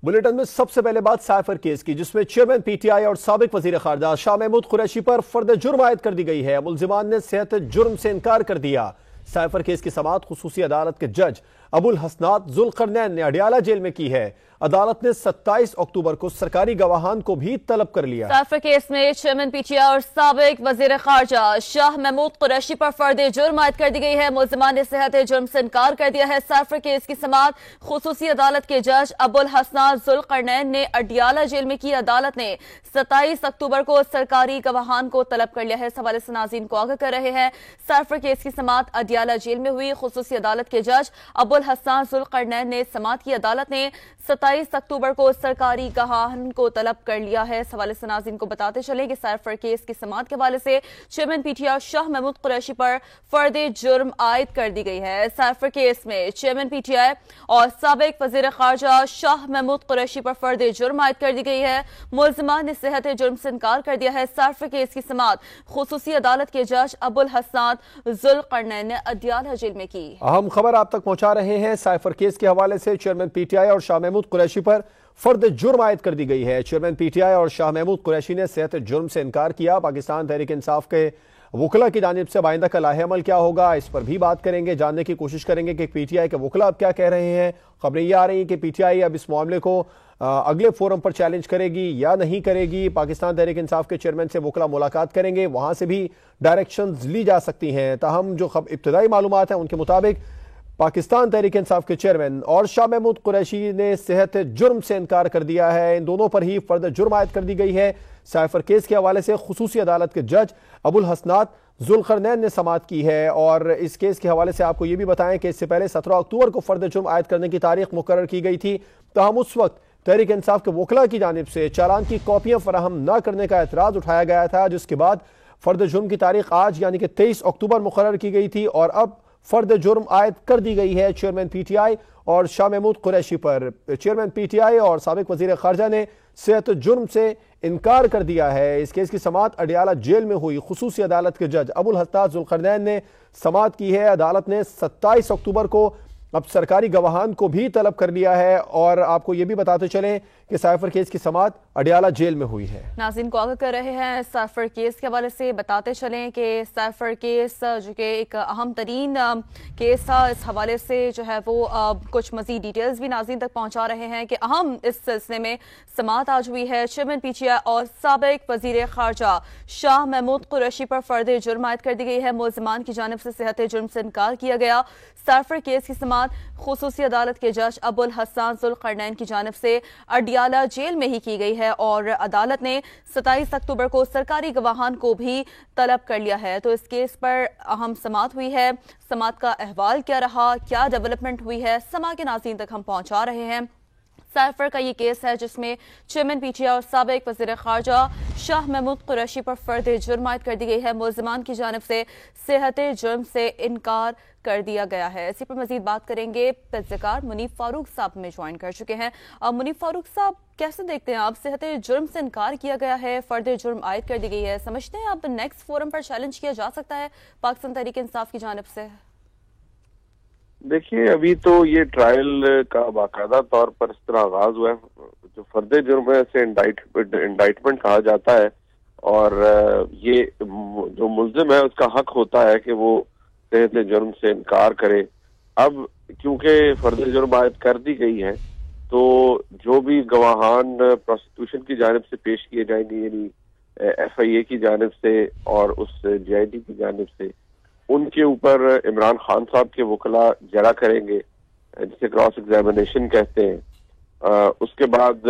Bulletin में सबसे पहले बात साइफर केस की, जिसमें चेयरमैन पीटीआई और साबिक वजीर खारजा शाह महमूद कुरैशी पर फर्द जुर्म आयद कर दी गई है। मुल्जिमान ने सेहत जुर्म से इनकार कर दिया। साइफर केस की समाअत खुसूसी अदालत के जज अबुल हसनात जुल्करनैन ने अडियाला जेल में की है। अदालत ने 27 अक्टूबर को सरकारी गवाहान को भी तलब कर लिया। साइफर केस में चेयरमैन पीटीआई और साबिक वजीर खारजा शाह महमूद कुरैशी पर फर्द जुर्म आयद कर दी गई है। मुल्जिमान ने सेहत जुर्म से इनकार कर दिया है। साइफर केस की समाअत खुसूसी अदालत के जज अबुल हसनात जुल्करनैन ने अडियाला जेल में की। अदालत ने 27 अक्टूबर को सरकारी गवाहान को तलब कर लिया है। इस हवाले से नाज़रीन को आगाह कर रहे हैं। साइफर केस की समाअत अडियाला जेल में हुई। खुसूसी अदालत के जज अबुल हसनात जुल्करनैन ने समाअत की। अदालत ने 27 अक्टूबर को सरकारी गवाहान को तलब कर लिया है। इस हवाले से नाज़रीन को बताते चले कि साइफर केस की समाअत के हवाले से चेयरमैन पीटीआई शाह महमूद कुरैशी पर फर्द जुर्म आयद कर दी गई है। साइफर केस में चेयरमैन पीटीआई और साबिक वजीर खारजा शाह महमूद कुरैशी पर फर्द जुर्म आयद कर दी गई है। मुल्जिमान ने सेहत जुर्म से इनकार कर दिया है। साइफर केस की समाअत खुसूसी अदालत के जज अबुल हसनात जुल्करनैन ने अडियाला जेल में की। अहम खबर आप तक पहुंचा रहे हैं। साइफर केस के हवाले से चेयरमैन पीटीआई और शाह महमूद कुरैशी पर फर्द जुर्म आयद कर दी गई है। चेयरमैन पीटीआई और शाह महमूद कुरैशी ने सेहत जुर्म से इनकार किया। पाकिस्तान तहरीक इंसाफ के वकला की जानिब से आइंदा का लाहे अमल क्या होगा, इस पर भी बात करेंगे। जानने की कोशिश करेंगे कि पीटीआई के वकला अब क्या कह रहे हैं। खबरें ये आ रही हैं कि पीटीआई अब इस मामले को अगले फोरम पर चैलेंज करेगी या नहीं करेगी। पाकिस्तान तहरीक इंसाफ के चेयरमैन से वकला मुलाकात करेंगे, वहां से भी डायरेक्शंस ली जा सकती हैं। ताहम जो इब्तदाई मालूमात हैं उनके मुताबिक पाकिस्तान तहरीक इंसाफ के चेयरमैन और शाह महमूद कुरैशी ने सेहत जुर्म से इनकार कर दिया है। इन दोनों पर ही फर्द जुर्म आयद कर दी गई है। साइफर केस के हवाले से खुसूसी अदालत के जज अबुल हसनात जुल्करनैन ने समाअत की है। और इस केस के हवाले से आपको ये भी बताएं कि इससे पहले 17 अक्टूबर को फर्द जुर्म आयद करने की तारीख मुकर्रर की गई थी। ताहम उस वक्त तहरीक इंसाफ के वकला की जानिब से चालान की कॉपियां फराहम न करने का एतराज उठाया गया था, जिसके बाद फर्द जुर्म की तारीख आज यानी कि 23 अक्टूबर मुकर्रर की गई थी। और अब फर्द जुर्म आयद कर दी गई है चेयरमैन पीटीआई और शाह महमूद कुरैशी पर। चेयरमैन पीटीआई और साबिक वजीर खारजा ने सेहत जुर्म से इनकार कर दिया है। इस केस की समाअत अडियाला जेल में हुई। खुसूसी अदालत के जज अबुल हसनात जुल्करनैन ने समाअत की है। अदालत ने 27 अक्टूबर को अब सरकारी गवाहान को भी तलब कर लिया है। और आपको ये भी बताते चलें कि साइफर केस की समाअत अडियाला जेल में हुई है। नाज़रीन को आगाह कर रहे हैं। साइफर केस के हवाले से बताते चलें कि साइफर केस जो कि एक अहम तरीन केस था, इस हवाले से जो है वो कुछ मजीद डिटेल्स भी नाज़रीन तक पहुंचा रहे हैं कि अहम इस सिलसिले में समाअत आज हुई है। चेयरमैन पीटीआई और साबिक वजीर खारजा शाह महमूद कुरैशी पर फर्द जुर्म आयद कर दी गई है। मुल्जिमान की जानिब से सेहत जुर्म से इनकार किया गया। साइफर केस की समाअत खुसूसी अदालत के जज अबुल हसनात जुल्करनैन की जानिब से अडियाला जेल में ही की गई है। और अदालत ने 27 अक्टूबर को सरकारी गवाहान को भी तलब कर लिया है। तो इस केस पर अहम समाअत हुई है। समाअत का अहवाल क्या रहा, क्या डेवलपमेंट हुई है, समा के नाज़रीन तक हम पहुंचा रहे हैं। साइफर का ये केस है जिसमें चेयरमैन पीटीआई और साबिक वज़ीर ख़ारजा शाह महमूद कुरैशी पर फर्द जुर्म आयद कर दी गई है। मुल्ज़िमान की जानिब से सेहत जुर्म से इनकार कर दिया गया है। इसी पर मजीद बात करेंगे। पत्रकार मुनीफ फारूक साहब में ज्वाइन कर चुके हैं। मुनीफ फारूक साहब, कैसे देखते हैं आप, सेहत जुर्म से इनकार किया गया है, फर्द जुर्म आयद कर दी गई है, समझते हैं आप नेक्स्ट फोरम पर चैलेंज किया जा सकता है पाकिस्तान तहरीक इंसाफ की जानिब से? देखिए, अभी तो ये ट्रायल का बाकायदा तौर पर इस तरह आगाज हुआ है। जो फर्द जुर्म है इसे इंडाइटमेंट कहा जाता है और ये जो मुल्जिम है उसका हक होता है कि वो सेहत जुर्म से इनकार करे। अब क्योंकि फर्द जुर्म आयद कर दी गई है तो जो भी गवाहान प्रोसिक्यूशन की जानिब से पेश किए जाएंगे, यानी FIA की जानिब से और उस JID की जानिब से, उनके ऊपर इमरान खान साहब के वकला जरा करेंगे, जिसे क्रॉस एग्जामिनेशन कहते हैं। उसके बाद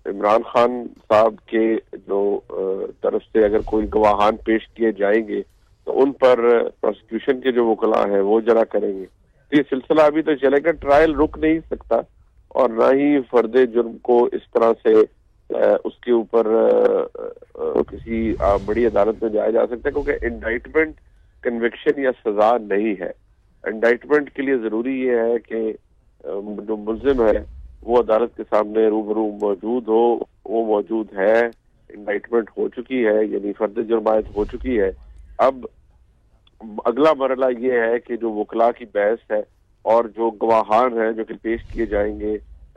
इमरान खान साहब के जो तरफ से अगर कोई गवाहान पेश किए जाएंगे तो उन पर प्रोसिक्यूशन के जो वकला हैं वो जरा करेंगे। तो ये सिलसिला अभी तो चलेगा, ट्रायल रुक नहीं सकता और ना ही फर्द जुर्म को इस तरह से उसके ऊपर किसी बड़ी अदालत में जाया जा सकता है, क्योंकि इंडाइटमेंट कन्विक्शन या सजा नहीं है। इंडाइटमेंट के लिए जरूरी ये है कि जो मुल्जिम है वो अदालत के सामने रूबरू मौजूद हो। वो मौजूद है, इंडाइटमेंट हो चुकी है, यानी फर्द जुर्म आयद हो चुकी है। अब अगला मरला ये है कि जो वकला की बहस है और जो गवाहान हैं जो कि पेश किए जाएंगे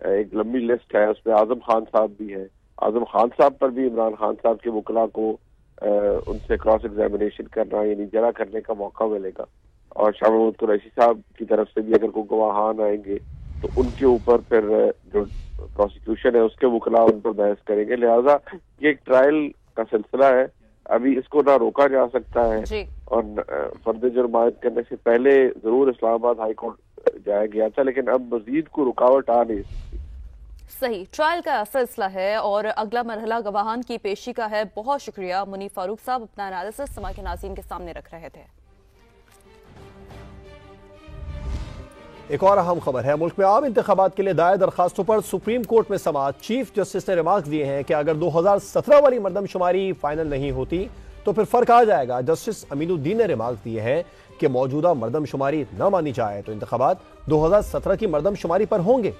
ایک لمبی لسٹ ہے، اس میں اعظم خان صاحب بھی ہے. اعظم خان صاحب پر بھی عمران خان صاحب کے وکلاء کو ان سے کراس ایگزامینیشن کرنا یعنی جرح کرنے کا موقع ملے گا، اور شاہ محمود قریشی صاحب کی طرف سے بھی اگر کوئی گواہان آئیں گے تو ان کے اوپر پھر جو پروسیکیوشن ہے اس کے وکلاء ان پر بحث کریں گے. لہٰذا یہ ایک ٹرائل کا سلسلہ ہے، ابھی اس کو نہ روکا جا سکتا ہے اور فرد جرم عائد کرنے سے پہلے ضرور اسلام آباد ہائی کورٹ جایا گیا تھا، لیکن اب مزید کو رکاوٹ آ نہیں سکتی. صحیح، ٹرائل کا سلسلہ ہے اور اگلا مرحلہ گواہان کی پیشی کا ہے. بہت شکریہ منیف فاروق صاحب، اپنا انالیسس سما کے ناظرین کے سامنے رکھ رہے تھے. ایک اور اہم خبر ہے، ملک میں عام انتخابات کے لیے دائر درخواستوں پر سپریم کورٹ میں سماعت. چیف جسٹس نے ریمارکس دیے ہیں کہ اگر 2017 والی مردم شماری فائنل نہیں ہوتی تو پھر فرق آ جائے گا. جسٹس امین الدین نے ریمارکس دیے ہیں کہ موجودہ مردم شماری نہ مانی جائے تو انتخابات 2017 کی مردم شماری پر ہوں گے.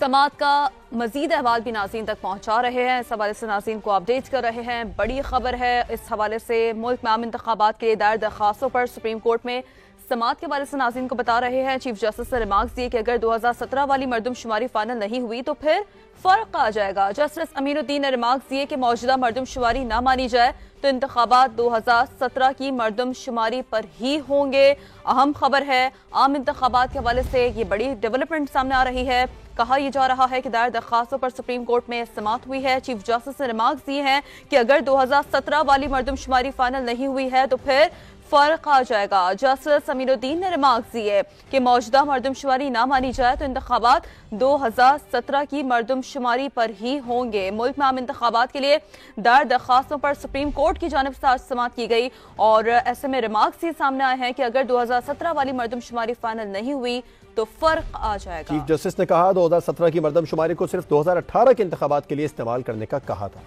سماعت کا مزید احوال بھی ناظرین تک پہنچا رہے ہیں، اس حوالے سے ناظرین کو اپڈیٹ کر رہے ہیں. بڑی خبر ہے اس حوالے سے، ملک میں عام انتخابات کے لیے دائر درخواستوں پر سپریم کورٹ میں سماعت کے حوالے سے ناظرین کو بتا رہے ہیں. چیف جسٹس نے ریمارکس دیے کہ اگر 2017 والی مردم شماری فائنل نہیں ہوئی تو پھر فرق آ جائے گا. جسٹس امین الدین نے ریمارکس دیے کہ موجودہ مردم شماری نہ مانی جائے تو انتخابات 2017 کی مردم شماری پر ہی ہوں گے. اہم خبر ہے، عام انتخابات کے حوالے سے یہ بڑی ڈیولپمنٹ سامنے آ رہی ہے. کہا یہ جا رہا ہے کہ دائر درخواستوں پر سپریم کورٹ میں سماعت ہوئی ہے. چیف جسٹس نے ریمارکس دیے ہیں کہ اگر 2017 والی مردم شماری فائنل نہیں ہوئی ہے تو پھر فرق آ جائے گا. جسٹس امین الدین نے ریمارکس دیے کہ موجودہ مردم شماری نہ مانی جائے تو انتخابات 2017 کی مردم شماری پر ہی ہوں گے. ملک میں عام انتخابات کے لیے دائر درخواستوں پر سپریم کورٹ کی جانب سے آج سماعت کی گئی اور ایسے میں ریمارکس یہ سامنے آئے ہیں کہ اگر 2017 والی مردم شماری فائنل نہیں ہوئی تو فرق آ جائے گا. چیف جسٹس نے کہا 2017 کی مردم شماری کو صرف 2018 کے انتخابات کے لیے استعمال کرنے کا کہا تھا.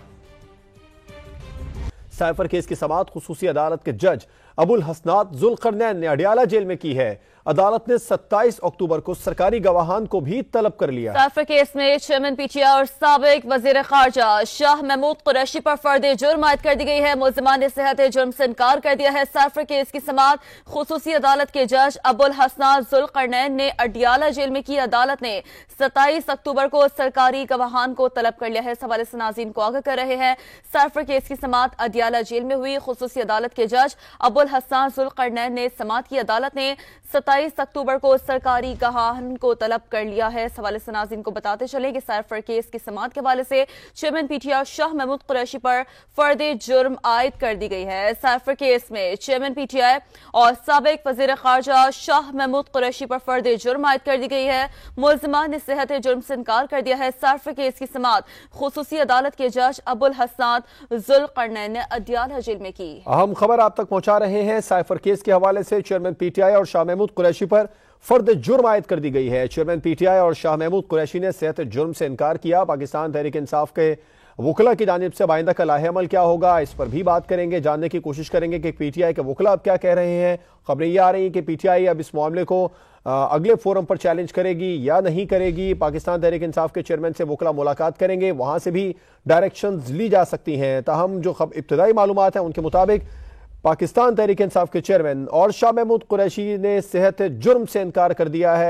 سائفر کیس کی سماعت خصوصی عدالت کے جج ابو الحسنات ذوالقرنین نے اڈیالہ جیل میں کی ہے. عدالت نے 27 اکتوبر کو سرکاری گواہان کو بھی طلب کر لیا. سائفر کیس میں چیئرمین پی ٹی آئی اور سابق وزیر خارجہ شاہ محمود قریشی پر فرد جرم عائد کر دی گئی ہے. ملزمان نے صحت جرم سے انکار کر دیا ہے. سائفر کیس کی سماعت خصوصی عدالت کے جج ابو الحسنات ذوالقرنین نے اڈیالہ جیل میں کی. عدالت نے 27 اکتوبر کو سرکاری گواہان کو طلب کر لیا ہے. اس حوالے سے ناظرین کو آگاہ کر رہے ہیں. سائفر کیس کی سماعت اڈیالہ جیل میں ہوئی. خصوصی عدالت کے جج ابو الحسنات ذوالقرنین نے سماعت کی. عدالت نے 27 اکتوبر کو سرکاری گواہان کو طلب کر لیا ہے. اس حوالے سے ناظرین کو بتاتے چلیں کہ سائفر کیس کی سماعت کے حوالے سے chairman P T I Shah Mahmood Qureshi پر فرد جرم عائد کر دی گئی ہے. سائفر کیس میں چیئرمین پی ٹی آئی اور سابق وزیر خارجہ شاہ محمود قریشی پر فرد جرم عائد کر دی گئی ہے. ملزمان نے صحت جرم سے انکار کر دیا ہے. سائفر کیس کی سماعت خصوصی عدالت کے جج ابو الحسنات ذوالقرنین نے اڈیالہ جیل میں کی. اہم خبر آپ تک پہنچا رہے ہیں. سائفر کیس کے حوالے سے چیئرمین پی ٹی آئی اور شاہ محمود قریشی پر فرد جرم عائد کر دی گئی ہے. چیئرمین پی ٹی آئی اور شاہ محمود قریشی نے صحت جرم سے انکار کیا. پاکستان تحریک انصاف کے وکلاء کی جانب سے آئندہ کا لاہ عمل کیا ہوگا، اس پر بھی بات کریں گے. جاننے کی کوشش کریں گے کہ پی ٹی آئی کے وکلاء اب کیا کہہ رہے ہیں. خبریں یہ آ رہی ہیں کہ پی ٹی آئی اب اس معاملے کو اگلے فورم پر چیلنج کرے گی یا نہیں کرے گی. پاکستان تحریک انصاف کے چیئرمین سے وکلاء ملاقات کریں گے، وہاں سے بھی ڈائریکشنز لی جا سکتی ہیں. تاہم جو ابتدائی معلومات ہیں ان کے مطابق پاکستان تحریک انصاف کے چیئرمین اور شاہ محمود قریشی نے صحت جرم سے انکار کر دیا ہے.